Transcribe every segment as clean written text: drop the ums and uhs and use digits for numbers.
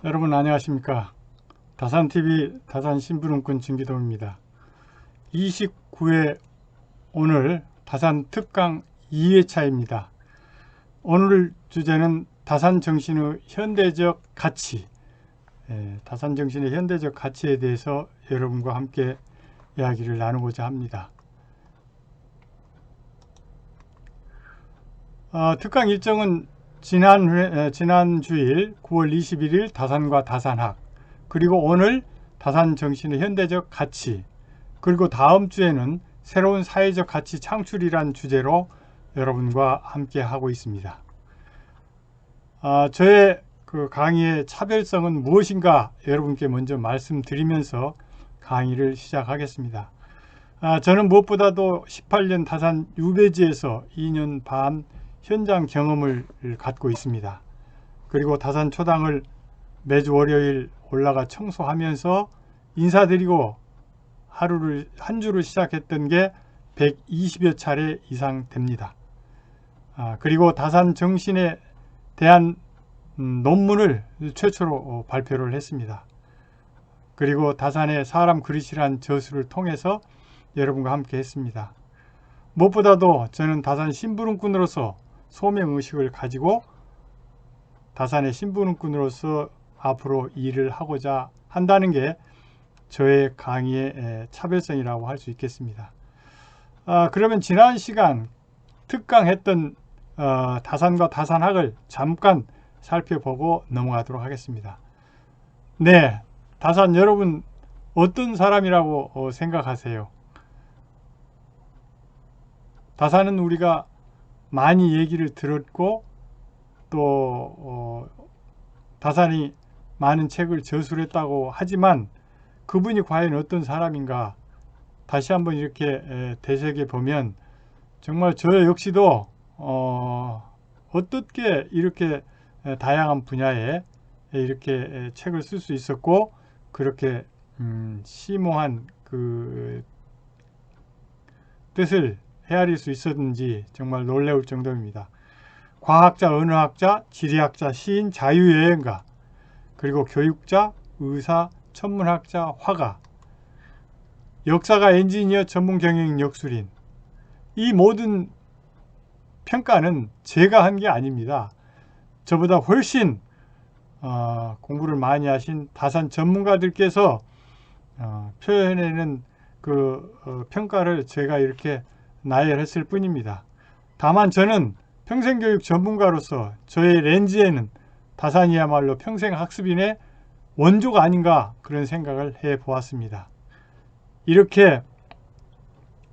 여러분 안녕하십니까. 다산TV 다산신부름꾼 진기동입니다. 29회 오늘 다산 특강 2회차입니다. 오늘 주제는 다산정신의 현대적 가치, 다산정신의 현대적 가치에 대해서 여러분과 함께 이야기를 나누고자 합니다. 특강 일정은 지난 주일 9월 21일 다산과 다산학, 그리고 오늘 다산정신의 현대적 가치, 그리고 다음 주에는 새로운 사회적 가치 창출이란 주제로 여러분과 함께 하고 있습니다. 저의 그 강의의 차별성은 무엇인가 여러분께 먼저 말씀드리면서 강의를 시작하겠습니다. 저는 무엇보다도 18년 다산 유배지에서 2년 반 현장 경험을 갖고 있습니다. 그리고 다산 초당을 매주 월요일 올라가 청소하면서 인사드리고 한 주를 시작했던 게 120여 차례 이상 됩니다. 그리고 다산 정신에 대한 논문을 최초로 발표를 했습니다. 그리고 다산의 사람 그릇이란 저수를 통해서 여러분과 함께 했습니다. 무엇보다도 저는 다산 신부름꾼으로서 소명의식을 가지고 다산의 신부름꾼으로서 앞으로 일을 하고자 한다는 게 저의 강의의 차별성이라고 할 수 있겠습니다. 그러면 지난 시간 특강했던 다산과 다산학을 잠깐 살펴보고 넘어가도록 하겠습니다. 네, 다산 여러분 어떤 사람이라고 생각하세요? 다산은 우리가 많이 얘기를 들었고 또 다산이 많은 책을 저술했다고 하지만 그분이 과연 어떤 사람인가 다시 한번 이렇게 되새겨 보면 정말 저 역시도 어떻게 이렇게 다양한 분야에 이렇게 책을 쓸 수 있었고 그렇게 심오한 그 뜻을 헤아릴 수 있었는지 정말 놀라울 정도입니다. 과학자, 언어학자, 지리학자, 시인, 자유여행가, 그리고 교육자, 의사, 천문학자, 화가, 역사가, 엔지니어, 전문 경영 역술인, 이 모든 평가는 제가 한 게 아닙니다. 저보다 훨씬 공부를 많이 하신 다산 전문가들께서 표현해낸 그 평가를 제가 이렇게 나열했을 뿐입니다. 다만 저는 평생교육 전문가로서 저의 렌즈에는 다산이야말로 평생학습인의 원조가 아닌가 그런 생각을 해보았습니다. 이렇게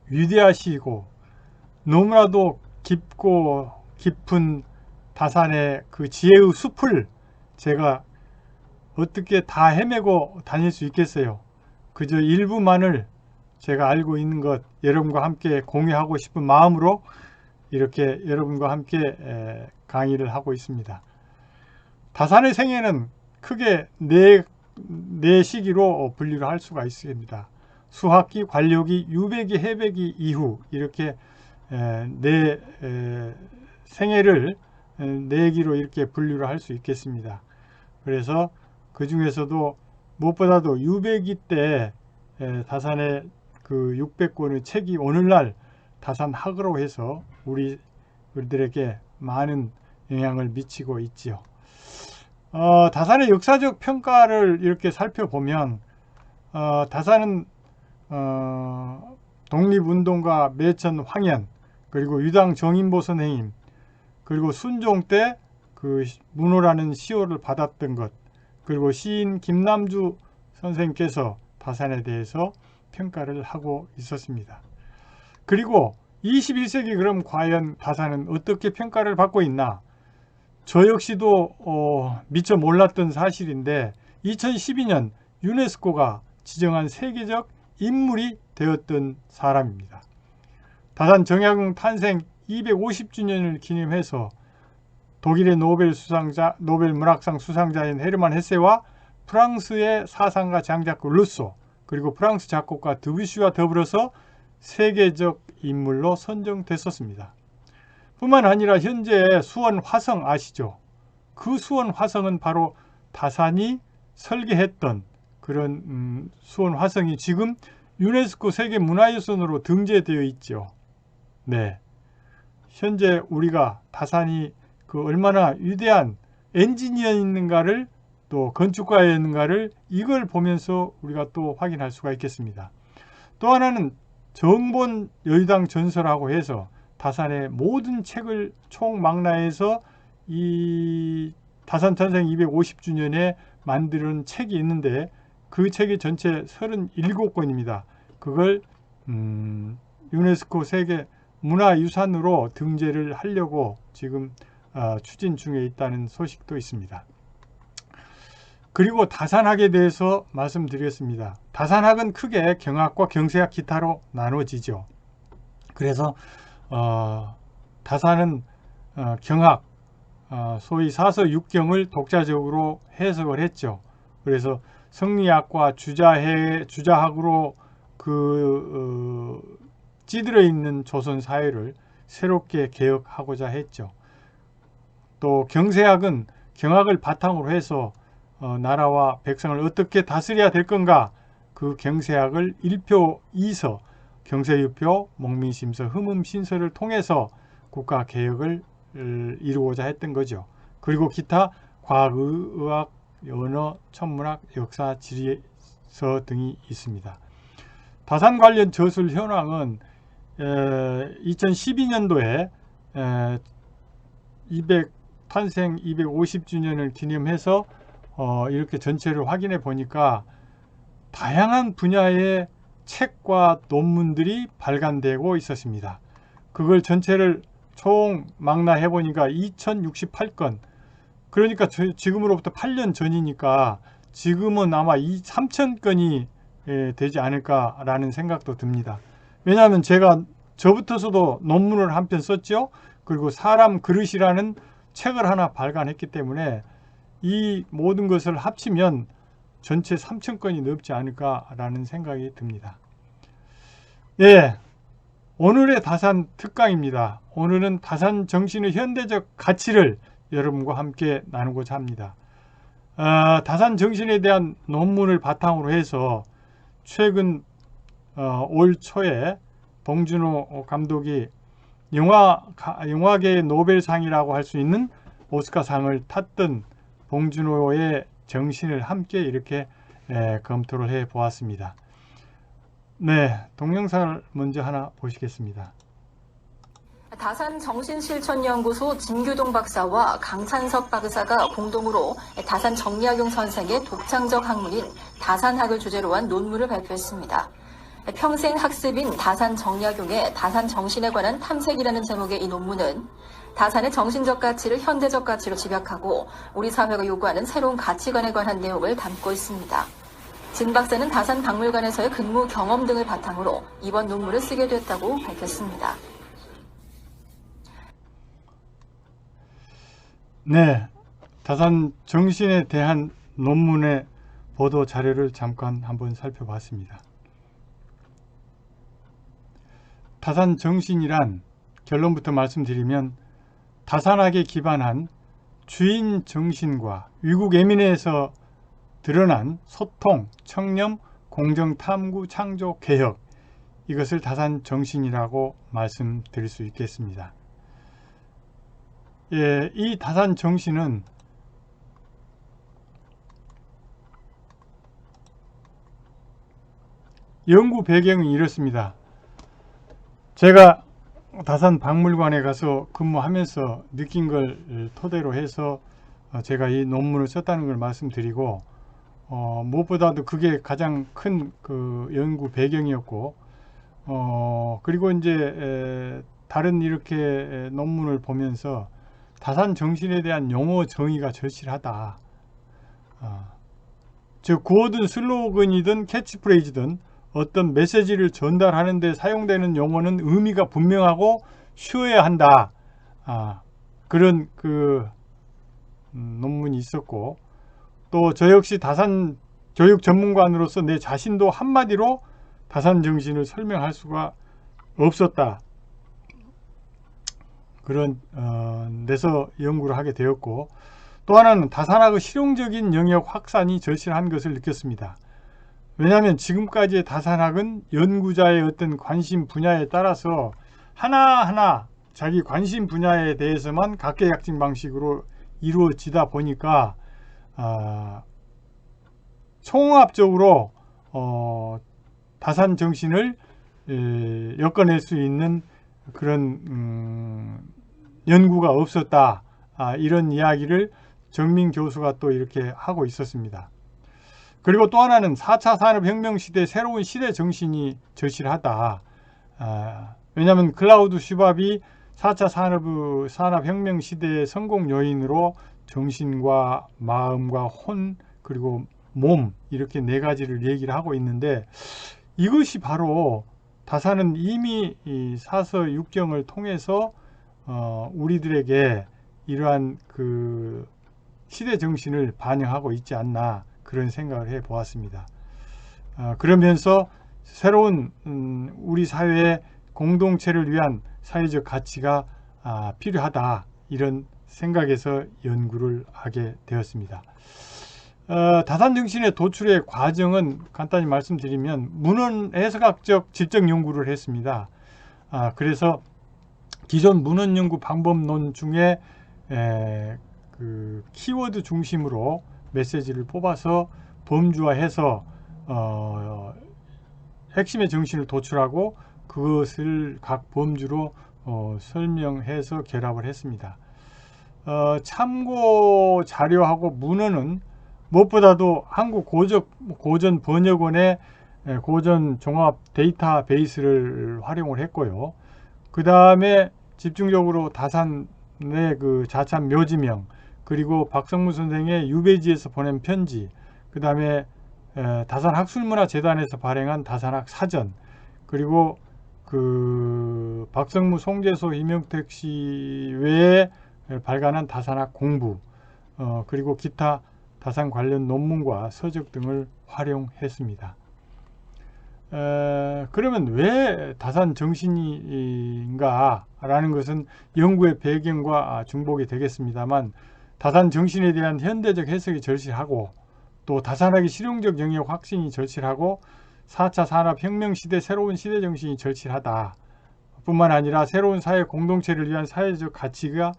위대하시고 너무나도 깊고 깊은 다산의 그 지혜의 숲을 제가 어떻게 다 헤매고 다닐 수 있겠어요. 그저 일부만을 제가 알고 있는 것 여러분과 함께 공유하고 싶은 마음으로 이렇게 여러분과 함께 강의를 하고 있습니다. 다산의 생애는 크게 네 시기로 분류를 할 수가 있습니다. 수학기, 관료기, 유배기, 해배기 이후 이렇게 네 생애를 네 기로 이렇게 분류를 할 수 있겠습니다. 그래서 그 중에서도 무엇보다도 유배기 때 다산의 그 600권의 책이 오늘날 다산학으로 해서 우리들에게 많은 영향을 미치고 있지요. 다산의 역사적 평가를 이렇게 살펴보면 다산은 독립운동가 매천 황현, 그리고 유당 정인보 선생님, 그리고 순종 때 그 문호라는 시호를 받았던 것, 그리고 시인 김남주 선생님께서 다산에 대해서 평가를 하고 있었습니다. 그리고 21세기 그럼 과연 다산은 어떻게 평가를 받고 있나? 저 역시도 미처 몰랐던 사실인데 2012년 유네스코가 지정한 세계적 인물이 되었던 사람입니다. 다산 정약용 탄생 250주년을 기념해서 독일의 노벨 문학상 수상자인 헤르만 헤세와 프랑스의 사상가 장작가 루소, 그리고 프랑스 작곡가 드뷔시와 더불어서 세계적 인물로 선정됐었습니다. 뿐만 아니라 현재 수원 화성 아시죠? 그 수원 화성은 바로 다산이 설계했던 그런 수원 화성이 지금 유네스코 세계문화유산으로 등재되어 있죠. 네, 현재 우리가 다산이 그 얼마나 위대한 엔지니어였는가를 또 건축가였는가를 이걸 보면서 우리가 또 확인할 수가 있겠습니다. 또 하나는 정본 여의당 전설하고 해서 다산의 모든 책을 총망라해서 이 다산 탄생 250주년에 만든 책이 있는데 그 책이 전체 37권입니다. 그걸 유네스코 세계 문화유산으로 등재를 하려고 지금 추진 중에 있다는 소식도 있습니다. 그리고 다산학에 대해서 말씀드리겠습니다. 다산학은 크게 경학과 경세학, 기타로 나눠지죠. 그래서 다산은 경학, 소위 사서 육경을 독자적으로 해석을 했죠. 그래서 성리학과 주자학으로 찌들어 있는 조선 사회를 새롭게 개혁하고자 했죠. 또 경세학은 경학을 바탕으로 해서 나라와 백성을 어떻게 다스려야 될 건가, 그 경세학을 1표 2서 경세유표, 목민심서, 흠음신서를 통해서 국가개혁을 이루고자 했던 거죠. 그리고 기타 과학, 의학, 언어, 천문학, 역사, 지리서 등이 있습니다. 다산 관련 저술 현황은 2012년도에 탄생 250주년을 기념해서 이렇게 전체를 확인해 보니까 다양한 분야의 책과 논문들이 발간되고 있었습니다. 그걸 전체를 총 망라해 보니까 2068건, 그러니까 지금으로부터 8년 전이니까 지금은 아마 3000건이 되지 않을까라는 생각도 듭니다. 왜냐하면 저부터서도 논문을 한 편 썼죠. 그리고 사람 그릇이라는 책을 하나 발간했기 때문에 이 모든 것을 합치면 전체 3000건이 넘지 않을까라는 생각이 듭니다. 예, 오늘의 다산 특강입니다. 오늘은 다산 정신의 현대적 가치를 여러분과 함께 나누고자 합니다. 다산 정신에 대한 논문을 바탕으로 해서 최근 올 초에 봉준호 감독이 영화계의 노벨상이라고 할 수 있는 오스카상을 탔던 봉준호의 정신을 함께 이렇게 검토를 해 보았습니다. 네, 동영상을 먼저 하나 보시겠습니다. 다산 정신실천연구소 진규동 박사와 강찬석 박사가 공동으로 다산 정리학용 선생의 독창적 학문인 다산학을 주제로 한 논문을 발표했습니다. 평생 학습인 다산 정리학용의 다산 정신에 관한 탐색이라는 제목의 이 논문은 다산의 정신적 가치를 현대적 가치로 집약하고 우리 사회가 요구하는 새로운 가치관에 관한 내용을 담고 있습니다. 진 박사는 다산 박물관에서의 근무 경험 등을 바탕으로 이번 논문을 쓰게 됐다고 밝혔습니다. 네, 다산 정신에 대한 논문의 보도 자료를 잠깐 한번 살펴봤습니다. 다산 정신이란 결론부터 말씀드리면 다산학에 기반한 주인 정신과 위국 예민에서 드러난 소통, 청렴, 공정, 탐구, 창조, 개혁, 이것을 다산 정신이라고 말씀드릴 수 있겠습니다. 예, 이 다산 정신은 연구 배경이 이렇습니다. 제가 다산 박물관에 가서 근무하면서 느낀 걸 토대로 해서 제가 이 논문을 썼다는 걸 말씀드리고, 무엇보다도 그게 가장 큰 그 연구 배경이었고, 그리고 이제 다른 이렇게 논문을 보면서 다산 정신에 대한 용어 정의가 절실하다. 즉 구어든 슬로건이든 캐치프레이즈든 어떤 메시지를 전달하는 데 사용되는 용어는 의미가 분명하고 쉬워야 한다. 그런 논문이 있었고, 또 저 역시 다산 교육 전문관으로서 내 자신도 한마디로 다산 정신을 설명할 수가 없었다. 그런 데서 연구를 하게 되었고, 또 하나는 다산학의 실용적인 영역 확산이 절실한 것을 느꼈습니다. 왜냐하면 지금까지의 다산학은 연구자의 어떤 관심 분야에 따라서 하나하나 자기 관심 분야에 대해서만 각계약진 방식으로 이루어지다 보니까 총합적으로 다산 정신을 엮어낼 수 있는 그런 연구가 없었다. 이런 이야기를 정민 교수가 또 이렇게 하고 있었습니다. 그리고 또 하나는 4차 산업혁명 시대 새로운 시대 정신이 절실하다. 왜냐하면 클라우드 슈밥이 4차 산업혁명 시대의 성공 요인으로 정신과 마음과 혼 그리고 몸 이렇게 네 가지를 얘기를 하고 있는데 이것이 바로 다산은 이미 이 사서 육경을 통해서 우리들에게 이러한 그 시대 정신을 반영하고 있지 않나 그런 생각을 해 보았습니다. 그러면서 새로운 우리 사회의 공동체를 위한 사회적 가치가 필요하다 이런 생각에서 연구를 하게 되었습니다. 다산 정신의 도출의 과정은 간단히 말씀드리면 문헌 해석학적 질적 연구를 했습니다. 그래서 기존 문헌 연구 방법론 중에 그 키워드 중심으로 메시지를 뽑아서 범주화해서 핵심의 정신을 도출하고 그것을 각 범주로 설명해서 결합을 했습니다. 참고 자료하고 문헌은 무엇보다도 한국 고전 번역원의 고전 종합 데이터베이스를 활용을 했고요. 그 다음에 집중적으로 다산의 그 자참 묘지명 그리고 박성무 선생의 유배지에서 보낸 편지 그 다음에 다산학술문화재단에서 발행한 다산학 사전 그리고 그 박성무 송재소 임영택 씨 외에 발간한 다산학 공부 그리고 기타 다산 관련 논문과 서적 등을 활용했습니다. 그러면 왜 다산 정신인가 라는 것은 연구의 배경과 중복이 되겠습니다만 다산 정신에 대한 현대적 해석이 절실하고 또 다산학의 실용적 영역 확신이 절실하고 4차 산업혁명 시대 새로운 시대 정신이 절실하다 뿐만 아니라 새로운 사회 공동체를 위한 사회적 가치가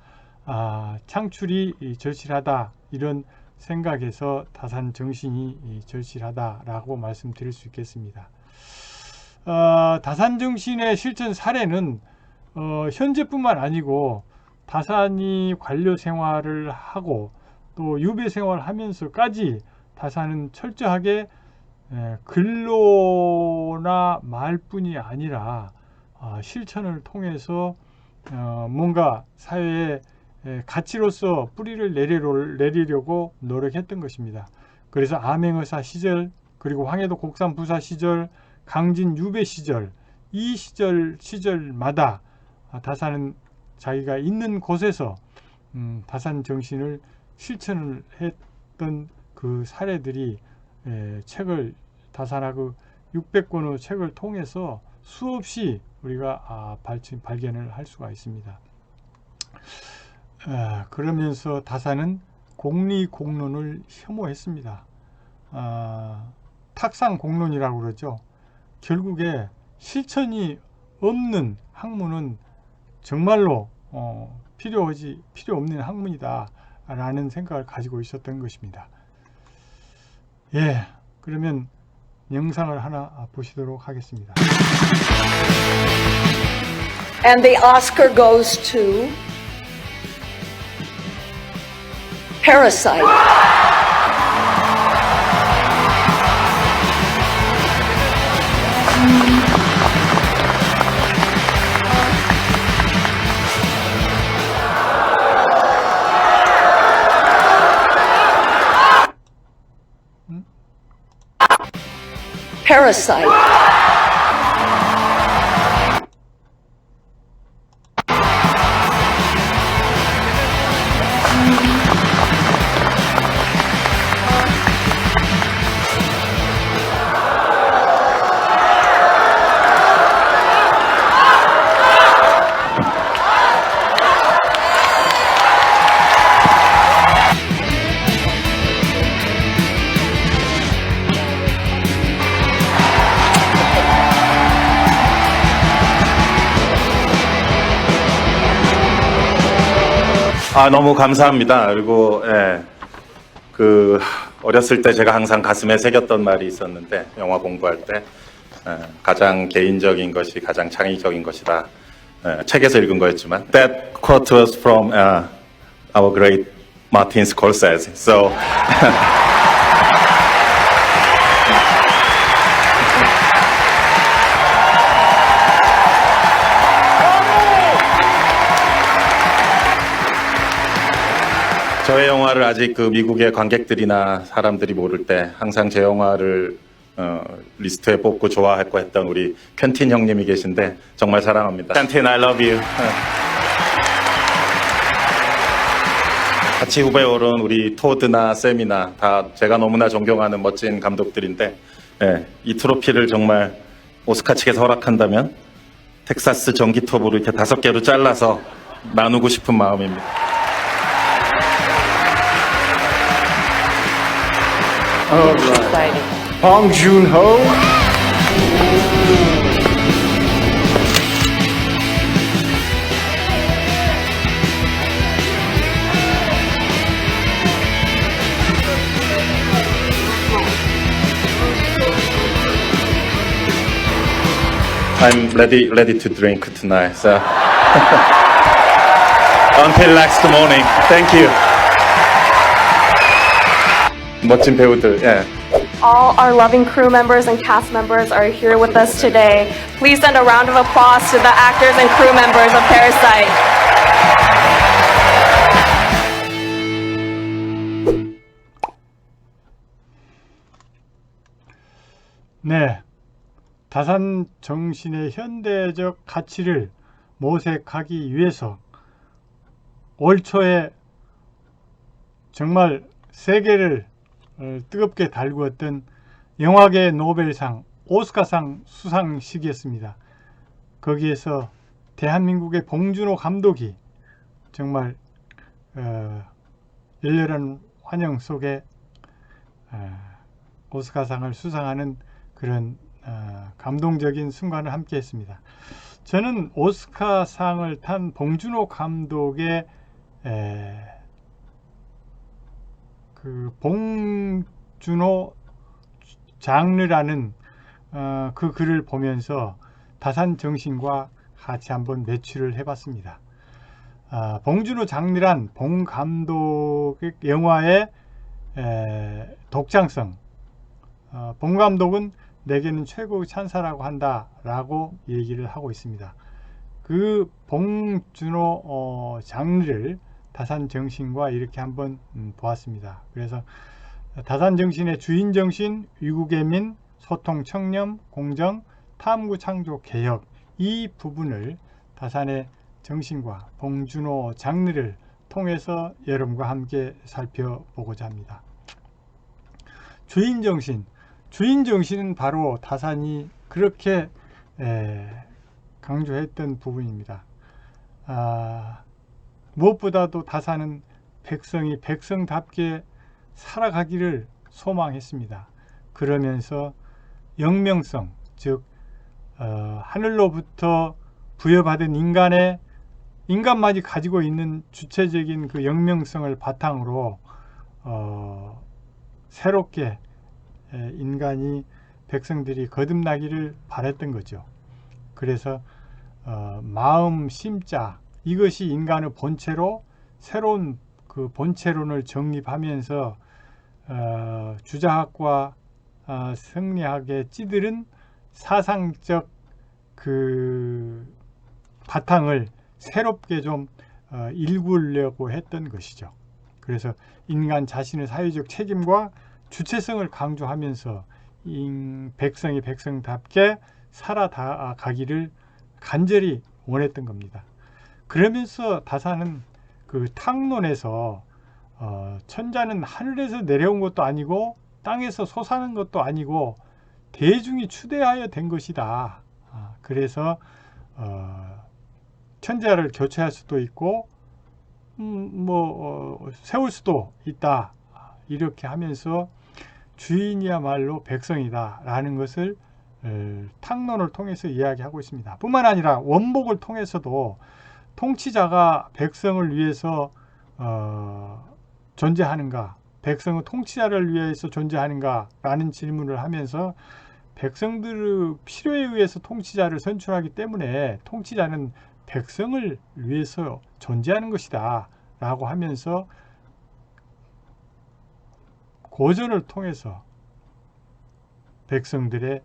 창출이 절실하다 이런 생각에서 다산 정신이 절실하다라고 말씀드릴 수 있겠습니다. 다산 정신의 실천 사례는 현재뿐만 아니고 다산이 관료 생활을 하고 또 유배 생활을 하면서까지 다산은 철저하게 글로나 말뿐이 아니라 실천을 통해서 뭔가 사회에 가치로서 뿌리를 내리려고 노력했던 것입니다. 그래서 암행의사 시절 그리고 황해도 곡산부사 시절 강진 유배 시절 이 시절마다 다산은 자기가 있는 곳에서 다산 정신을 실천을 했던 그 사례들이 다산학의 600권의 책을 통해서 수없이 우리가 발견을 할 수가 있습니다. 그러면서 다산은 공리공론을 혐오했습니다. 탁상공론이라고 그러죠. 결국에 실천이 없는 학문은 정말로 필요 없는 학문이다 라는 생각을 가지고 있었던 것입니다. 그러면 영상을 하나 보시도록 하겠습니다. And the Oscar goes to Parasite. Parasite. 너무 감사합니다. 그리고 어렸을 때 제가 항상 가슴에 새겼던 말이 있었는데 영화 공부할 때 가장 개인적인 것이 가장 창의적인 것이다. 책에서 읽은 거였지만 that quote was from our great Martin Scorsese. So 저의 영화를 아직 그 미국의 관객들이나 사람들이 모를 때 항상 제 영화를 리스트에 뽑고 좋아했고 했던 우리 켄틴 형님이 계신데 정말 사랑합니다. 켄틴, I love you. 같이 후배 오른 우리 토드나 샘이나 다 제가 너무나 존경하는 멋진 감독들인데 이 트로피를 정말 오스카 측에서 허락한다면 텍사스 전기톱으로 이렇게 5개로 잘라서 나누고 싶은 마음입니다. Bong Joon-ho. I'm ready to drink tonight. So until next morning. Thank you. 멋진 배우들. All our loving crew members and cast members are here with us today. Please send a round of applause to the actors and crew members of Parasite. 네, 다산 정신의 현대적 가치를 모색하기 위해서 올 초에 정말 세계를 뜨겁게 달구었던 영화계 노벨상, 오스카상 수상식이었습니다. 거기에서 대한민국의 봉준호 감독이 정말 열렬한 환영 속에 오스카상을 수상하는 그런 감동적인 순간을 함께 했습니다. 저는 오스카상을 탄 봉준호 감독의 그 봉준호 장르라는 그 글을 보면서 다산 정신과 같이 한번 매치를 해봤습니다. 봉준호 장르란 봉 감독의 영화의 독창성, 봉 감독은 내게는 최고의 찬사라고 한다라고 얘기를 하고 있습니다. 그 봉준호 장르를 다산정신과 이렇게 한번 보았습니다. 그래서 다산정신의 주인정신, 위국애민, 소통, 청렴, 공정, 탐구, 창조, 개혁, 이 부분을 다산의 정신과 봉준호 장르를 통해서 여러분과 함께 살펴보고자 합니다. 주인정신은 바로 다산이 그렇게 강조했던 부분입니다. 무엇보다도 다산은 백성이 백성답게 살아가기를 소망했습니다. 그러면서 영명성, 즉 하늘로부터 부여받은 인간만이 가지고 있는 주체적인 그 영명성을 바탕으로 새롭게 인간이 백성들이 거듭나기를 바랬던 거죠. 그래서 마음, 심자, 이것이 인간의 본체로 새로운 그 본체론을 정립하면서 주자학과 성리학에 찌들은 사상적 그 바탕을 새롭게 좀 일구려고 했던 것이죠. 그래서 인간 자신의 사회적 책임과 주체성을 강조하면서 백성이 백성답게 살아가기를 간절히 원했던 겁니다. 그러면서 다산은 그 탕론에서 천자는 하늘에서 내려온 것도 아니고 땅에서 솟아난 것도 아니고 대중이 추대하여 된 것이다. 그래서 천자를 교체할 수도 있고 세울 수도 있다. 이렇게 하면서 주인이야말로 백성이다 라는 것을 탕론을 통해서 이야기하고 있습니다. 뿐만 아니라 원복을 통해서도 통치자가 백성을 위해서 존재하는가, 백성은 통치자를 위해서 존재하는가 라는 질문을 하면서 백성들의 필요에 의해서 통치자를 선출하기 때문에 통치자는 백성을 위해서 존재하는 것이다 라고 하면서 고전을 통해서 백성들의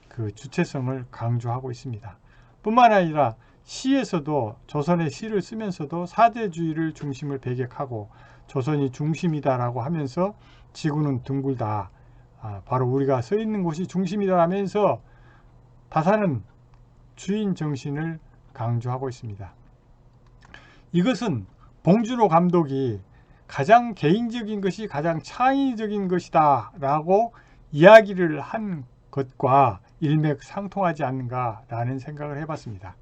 그 주체성을 강조하고 있습니다. 뿐만 아니라 시에서도 조선의 시를 쓰면서도 사대주의를 중심을 배격하고 조선이 중심이다라고 하면서 지구는 둥글다. 바로 우리가 서 있는 곳이 중심이다 하면서 다산은 주인 정신을 강조하고 있습니다. 이것은 봉준호 감독이 가장 개인적인 것이 가장 창의적인 것이다 라고 이야기를 한 것과 일맥상통하지 않는가라는 생각을 해봤습니다.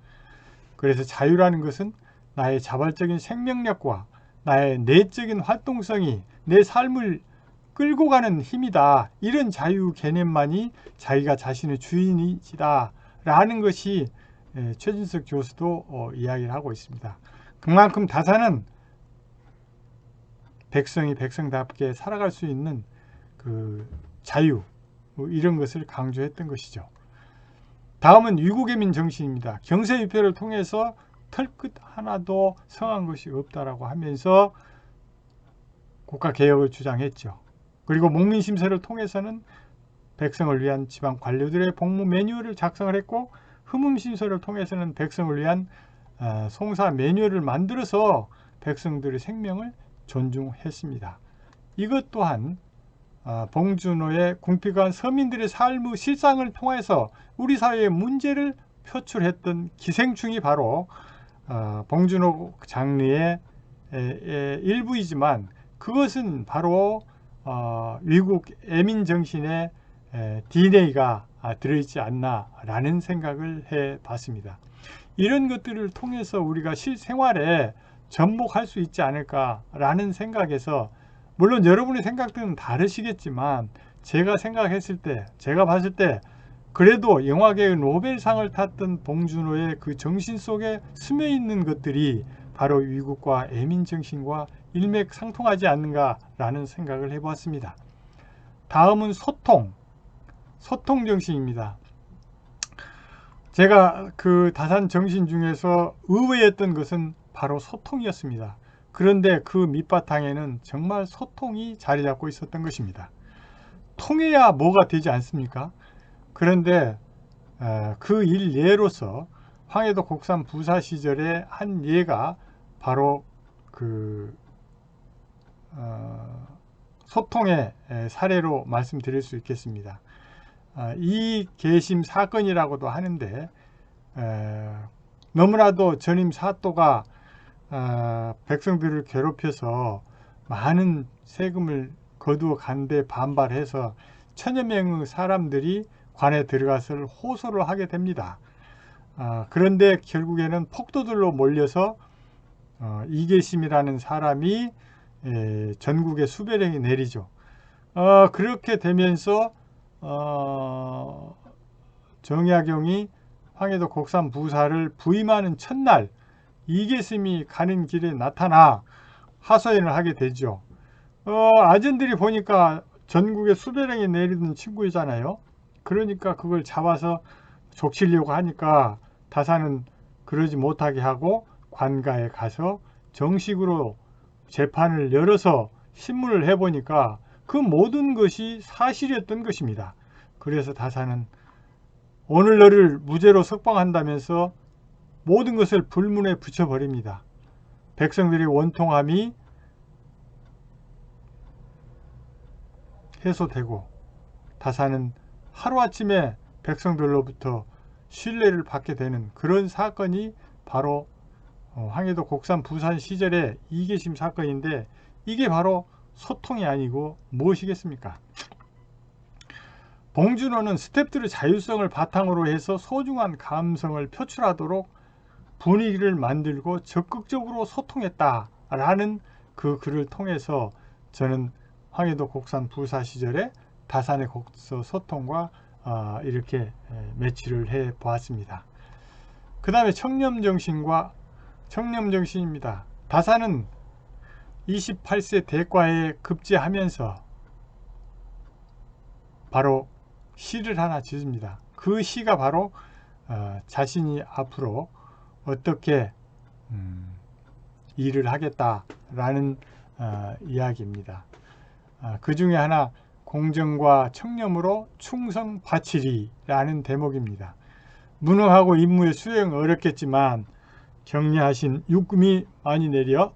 그래서 자유라는 것은 나의 자발적인 생명력과 나의 내적인 활동성이 내 삶을 끌고 가는 힘이다. 이런 자유 개념만이 자기가 자신의 주인이다 라는 것이 최진석 교수도 이야기를 하고 있습니다. 그만큼 다산은 백성이 백성답게 살아갈 수 있는 그 자유 이런 것을 강조했던 것이죠. 다음은 위국애민 정신입니다. 경세유폐를 통해서 털끝 하나도 성한 것이 없다라고 하면서 국가개혁을 주장했죠. 그리고 목민심서를 통해서는 백성을 위한 지방 관료들의 복무 매뉴얼을 작성을 했고 흠음심서를 통해서는 백성을 위한 송사 매뉴얼을 만들어서 백성들의 생명을 존중했습니다. 이것 또한 봉준호의 궁핍한 서민들의 삶의 실상을 통해서 우리 사회의 문제를 표출했던 기생충이 바로 봉준호 장르의 일부이지만 그것은 바로 위국 애민 정신의 DNA가 들어있지 않나라는 생각을 해봤습니다. 이런 것들을 통해서 우리가 실생활에 접목할 수 있지 않을까라는 생각에서 물론 여러분의 생각들은 다르시겠지만 제가 생각했을 때, 제가 봤을 때 그래도 영화계의 노벨상을 탔던 봉준호의 그 정신 속에 스며 있는 것들이 바로 위국과 애민정신과 일맥상통하지 않는가라는 생각을 해보았습니다. 다음은 소통정신입니다. 제가 그 다산 정신 중에서 의외였던 것은 바로 소통이었습니다. 그런데 그 밑바탕에는 정말 소통이 자리 잡고 있었던 것입니다. 통해야 뭐가 되지 않습니까? 그런데 그 일예로서 황해도 곡산 부사 시절의 한 예가 바로 그 소통의 사례로 말씀드릴 수 있겠습니다. 이 계심 사건이라고도 하는데 너무나도 전임 사또가 백성들을 괴롭혀서 많은 세금을 거두어 간데 반발해서 천여 명의 사람들이 관에 들어가서 호소를 하게 됩니다. 그런데 결국에는 폭도들로 몰려서 이계심이라는 사람이 전국에 수배령이 내리죠. 그렇게 되면서 정약용이 황해도 곡산 부사를 부임하는 첫날 이계심이 가는 길에 나타나 하소연을 하게 되죠. 아전들이 보니까 전국에 수배령이 내리던 친구이잖아요. 그러니까 그걸 잡아서 족치려고 하니까 다산은 그러지 못하게 하고 관가에 가서 정식으로 재판을 열어서 신문을 해보니까 그 모든 것이 사실이었던 것입니다. 그래서 다산은 오늘 너를 무죄로 석방한다면서 모든 것을 불문에 붙여버립니다. 백성들의 원통함이 해소되고 다산은 하루아침에 백성들로부터 신뢰를 받게 되는 그런 사건이 바로 황해도 곡산 부산 시절의 이계심 사건인데 이게 바로 소통이 아니고 무엇이겠습니까? 봉준호는 스태프들의 자율성을 바탕으로 해서 소중한 감성을 표출하도록 분위기를 만들고 적극적으로 소통했다라는 그 글을 통해서 저는 황해도 곡산 부사 시절에 다산의 곡서 소통과 이렇게 매치를 해 보았습니다. 그 다음에 청렴정신입니다. 다산은 28세 대과에 급제하면서 바로 시를 하나 짓습니다. 그 시가 바로 자신이 앞으로 어떻게 일을 하겠다라는 이야기입니다. 그 중에 하나 공정과 청렴으로 충성 바치리라는 대목입니다. 무능하고 임무의 수행 어렵겠지만 경례하신 육금이 많이 내려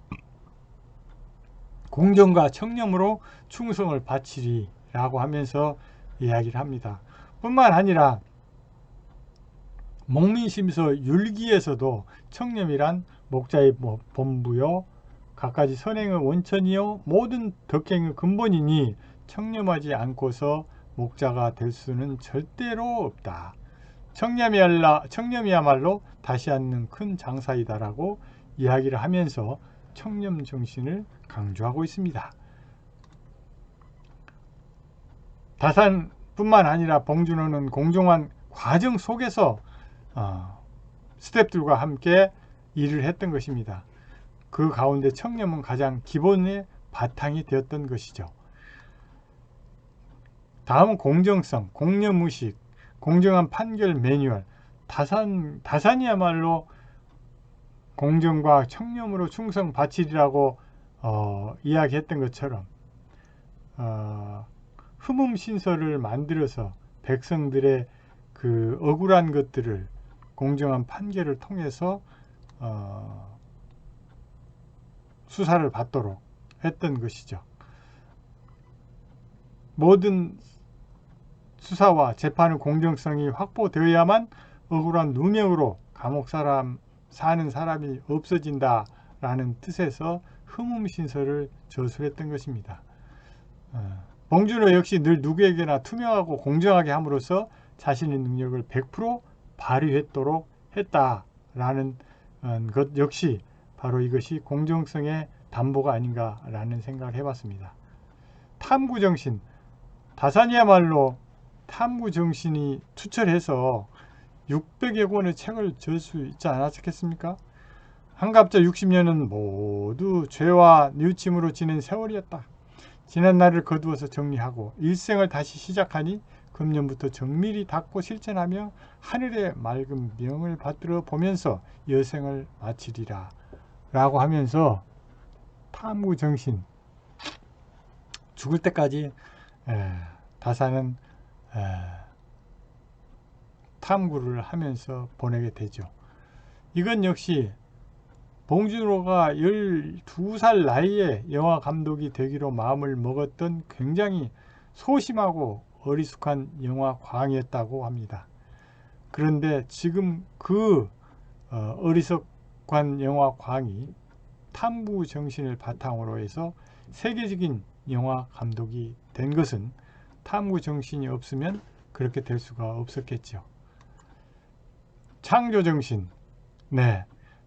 공정과 청렴으로 충성을 바치리라고 하면서 이야기를 합니다. 뿐만 아니라 목민심서 율기에서도 청렴이란 목자의 본부요 갖가지 선행의 원천이요 모든 덕행의 근본이니 청렴하지 않고서 목자가 될 수는 절대로 없다. 청렴이야말로 다시 않는 큰 장사이다라고 이야기를 하면서 청렴 정신을 강조하고 있습니다. 다산뿐만 아니라 봉준호는 공정한 과정 속에서 스태프들과 함께 일을 했던 것입니다. 그 가운데 청렴은 가장 기본의 바탕이 되었던 것이죠. 다음은 공정성, 공념의식, 공정한 판결 매뉴얼. 다산이야말로 공정과 청렴으로 충성 바치리라고 이야기했던 것처럼 흠음신서를 만들어서 백성들의 그 억울한 것들을 공정한 판결을 통해서 수사를 받도록 했던 것이죠. 모든 수사와 재판의 공정성이 확보되어야만 억울한 누명으로 감옥 사는 사람이 없어진다라는 뜻에서 흠음신서를 저술했던 것입니다. 봉준호 역시 늘 누구에게나 투명하고 공정하게 함으로써 자신의 능력을 100% 발휘했도록 했다라는 것 역시 바로 이것이 공정성의 담보가 아닌가라는 생각을 해봤습니다. 탐구정신, 다산이야말로 탐구정신이 투철해서 600여 권의 책을 줄 수 있지 않았겠습니까? 한갑자 60년은 모두 죄와 뉘우침으로 지낸 세월이었다. 지난 날을 거두어서 정리하고 일생을 다시 시작하니 금년부터 정밀히 닦고 실천하며 하늘의 맑은 명을 받들어 보면서 여생을 마치리라 라고 하면서 탐구정신, 죽을 때까지 다산은 탐구를 하면서 보내게 되죠. 이건 역시 봉준호가 12살 나이에 영화 감독이 되기로 마음을 먹었던 굉장히 소심하고 어리숙한 영화 광이었다고 합니다. 그런데 지금 그 어리숙한 영화 광이 탐구 정신을 바탕으로 해서 세계적인 영화 감독이 된 것은 탐구 정신이 없으면 그렇게 될 수가 없었겠죠. 창조 정신,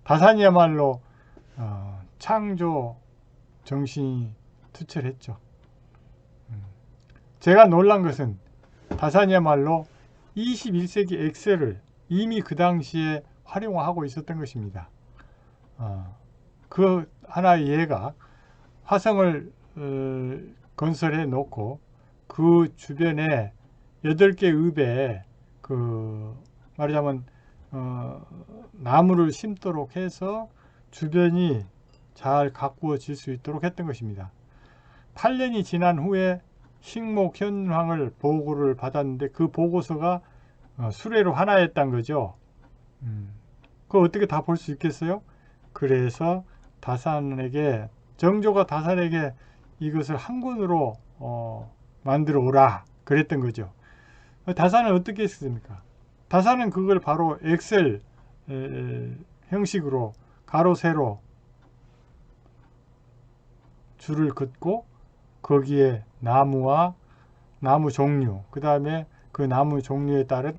다산이야말로 창조 정신이 투철했죠. 제가 놀란 것은 다산이야말로 21세기 엑셀을 이미 그 당시에 활용하고 있었던 것입니다. 그 하나의 예가 화성을 건설해 놓고 그 주변에 8개 읍에 말하자면 나무를 심도록 해서 주변이 잘 가꾸어질 수 있도록 했던 것입니다. 8년이 지난 후에 식목 현황을 보고를 받았는데 그 보고서가 수레로 하나였던 거죠. 그거 어떻게 다 볼 수 있겠어요? 그래서 정조가 다산에게 이것을 한 권으로 만들어 오라 그랬던 거죠. 다산은 어떻게 했습니까? 다산은 그걸 바로 엑셀 형식으로 가로 세로 줄을 긋고 거기에 나무와 나무 종류, 그 다음에 그 나무 종류에 따른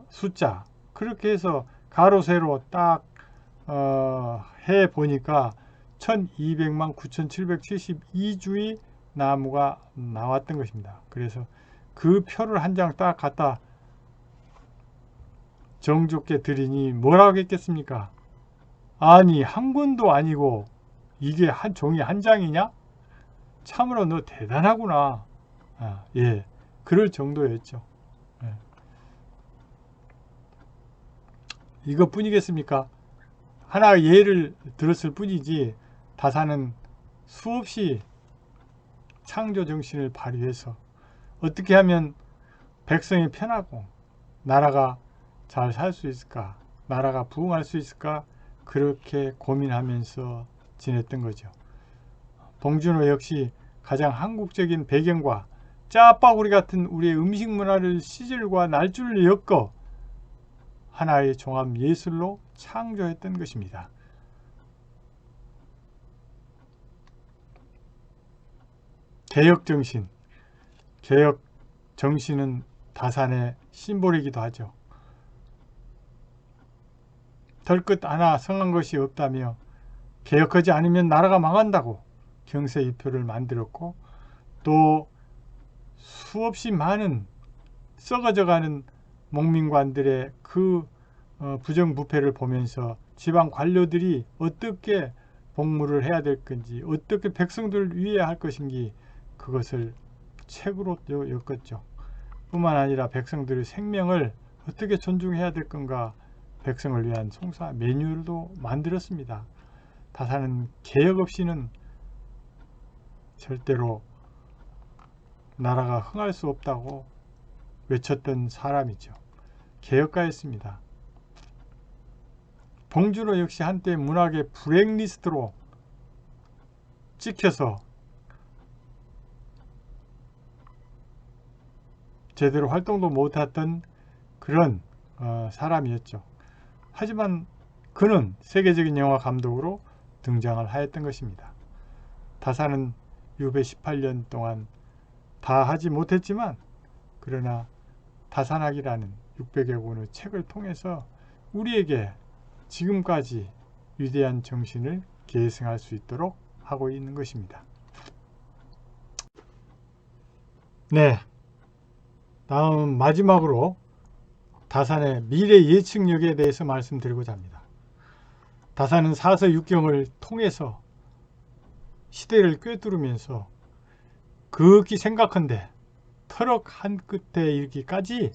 숫자, 그렇게 해서 가로 세로 딱 해 보니까 1200만 9772주의 나무가 나왔던 것입니다. 그래서 그 표를 한 장 딱 갖다 정조께 드리니 뭐라고 했겠습니까? 아니 한 권도 아니고 이게 종이 한 장이냐? 참으로 너 대단하구나. 예, 그럴 정도였죠. 예. 이것뿐이겠습니까? 하나 예를 들었을 뿐이지 다산은 수없이 창조 정신을 발휘해서 어떻게 하면 백성이 편하고 나라가 잘 살 수 있을까, 나라가 부흥할 수 있을까, 그렇게 고민하면서 지냈던 거죠. 봉준호 역시 가장 한국적인 배경과 짜파구리 같은 우리의 음식 문화를 시절과 날줄을 엮어 하나의 종합 예술로 창조했던 것입니다. 개혁정신, 개혁정신은 다산의 심볼이기도 하죠. 덜끝 하나 성한 것이 없다며 개혁하지 않으면 나라가 망한다고 경세유표를 만들었고, 또 수없이 많은 썩어져가는 목민관들의 그 부정부패를 보면서 지방 관료들이 어떻게 복무를 해야 될 건지, 어떻게 백성들을 위해야 할 것인지 그것을 책으로 엮었죠. 뿐만 아니라 백성들의 생명을 어떻게 존중해야 될 건가, 백성을 위한 송사 매뉴얼도 만들었습니다. 다산은 개혁 없이는 절대로 나라가 흥할 수 없다고 외쳤던 사람이죠. 개혁가였습니다. 봉준호 역시 한때 문학의 블랙리스트로 찍혀서 제대로 활동도 못했던 그런 사람이었죠. 하지만 그는 세계적인 영화 감독으로 등장을 하였던 것입니다. 다산은 유배 18년 동안 다 하지 못했지만, 그러나 다산학이라는 600여 권의 책을 통해서 우리에게 지금까지 위대한 정신을 계승할 수 있도록 하고 있는 것입니다. 네, 다음 마지막으로 다산의 미래 예측력에 대해서 말씀드리고자 합니다. 다산은 사서육경을 통해서 시대를 꿰뚫으면서 극히 생각한데 터럭 한 끝에 이르기까지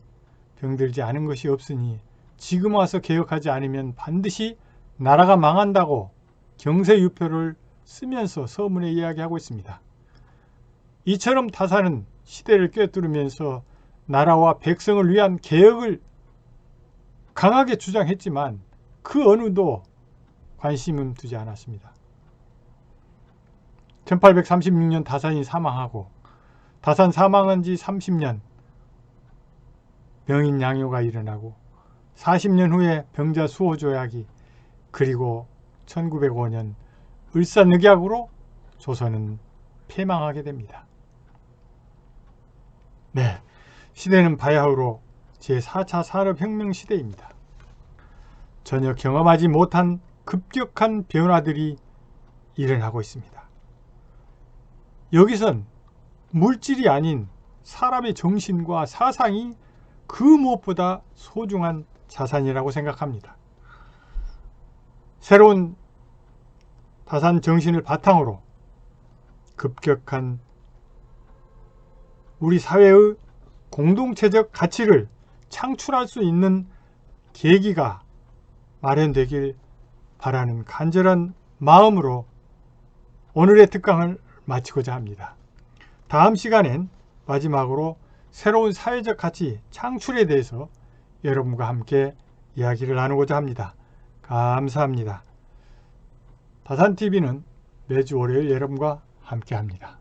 병들지 않은 것이 없으니 지금 와서 개혁하지 않으면 반드시 나라가 망한다고 경세유표를 쓰면서 서문에 이야기하고 있습니다. 이처럼 다산은 시대를 꿰뚫으면서 나라와 백성을 위한 개혁을 강하게 주장했지만 그 어느도 관심은 두지 않았습니다. 1836년 다산이 사망하고, 다산 사망한 지 30년 병인양요가 일어나고, 40년 후에 병자 수호조약이, 그리고 1905년 을사늑약으로 조선은 패망하게 됩니다. 네, 시대는 바야흐로 제4차 산업혁명 시대입니다. 전혀 경험하지 못한 급격한 변화들이 일어나고 있습니다. 여기선 물질이 아닌 사람의 정신과 사상이 그 무엇보다 소중한 자산이라고 생각합니다. 새로운 다산 정신을 바탕으로 급격한 우리 사회의 공동체적 가치를 창출할 수 있는 계기가 마련되길 바라는 간절한 마음으로 오늘의 특강을 마치고자 합니다. 다음 시간엔 마지막으로 새로운 사회적 가치 창출에 대해서 여러분과 함께 이야기를 나누고자 합니다. 감사합니다. 다산TV는 매주 월요일 여러분과 함께 합니다.